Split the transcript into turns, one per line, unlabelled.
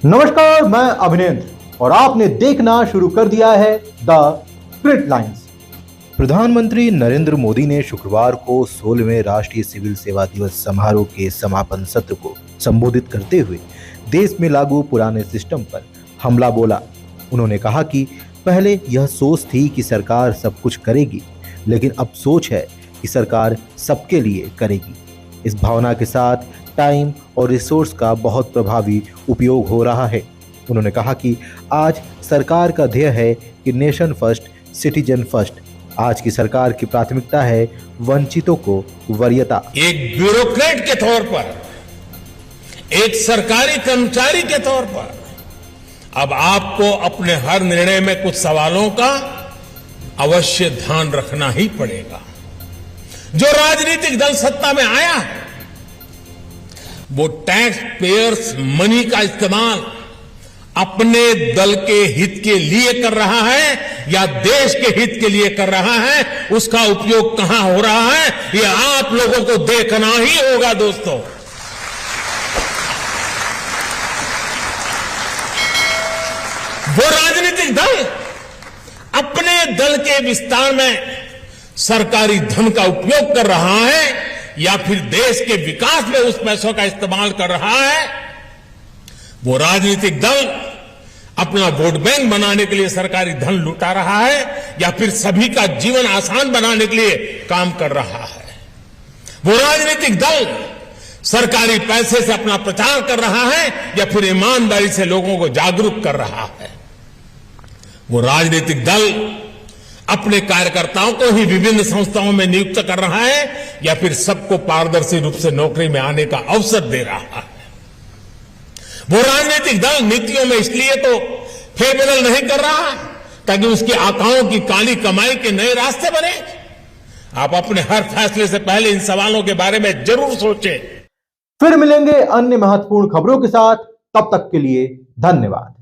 नमस्कार, मैं अभिनेंद्र और आपने देखना शुरू कर दिया है द ग्रिड लाइन्स।
प्रधानमंत्री नरेंद्र मोदी ने शुक्रवार को 16वें राष्ट्रीय सिविल सेवा दिवस समारोह के समापन सत्र को संबोधित करते हुए देश में लागू पुराने सिस्टम पर हमला बोला। उन्होंने कहा कि पहले यह सोच थी कि सरकार सब कुछ करेगी, लेकिन अब सोच है कि सरकार सबके लिए करेगी। इस भावना के साथ टाइम और रिसोर्स का बहुत प्रभावी उपयोग हो रहा है। उन्होंने कहा कि आज सरकार का ध्येय है कि नेशन फर्स्ट, सिटीजन फर्स्ट। आज की सरकार की प्राथमिकता है वंचितों को वरीयता।
एक ब्यूरोक्रेट के तौर पर, एक सरकारी कर्मचारी के तौर पर अब आपको अपने हर निर्णय में कुछ सवालों का अवश्य ध्यान रखना ही पड़ेगा। जो राजनीतिक दल सत्ता में आया है वो टैक्स पेयर्स मनी का इस्तेमाल अपने दल के हित के लिए कर रहा है या देश के हित के लिए कर रहा है, उसका उपयोग कहां हो रहा है ये आप लोगों को देखना ही होगा। दोस्तों, वो राजनीतिक दल अपने दल के विस्तार में सरकारी धन का उपयोग कर रहा है या फिर देश के विकास में उस पैसों का इस्तेमाल कर रहा है, वो राजनीतिक दल अपना वोट बैंक बनाने के लिए सरकारी धन लुटा रहा है या फिर सभी का जीवन आसान बनाने के लिए काम कर रहा है, वो राजनीतिक दल सरकारी पैसे से अपना प्रचार कर रहा है या फिर ईमानदारी से लोगों को जागरूक कर रहा है, वो राजनीतिक दल अपने कार्यकर्ताओं को ही विभिन्न संस्थाओं में नियुक्त कर रहा है या फिर सबको पारदर्शी रूप से नौकरी में आने का अवसर दे रहा है। वो राजनीतिक दल नीतियों में इसलिए तो फेरबदल नहीं कर रहा ताकि उसकी आकाओं की काली कमाई के नए रास्ते बने। आप अपने हर फैसले से पहले इन सवालों के बारे में जरूर सोचें।
फिर मिलेंगे अन्य महत्वपूर्ण खबरों के साथ, तब तक के लिए धन्यवाद।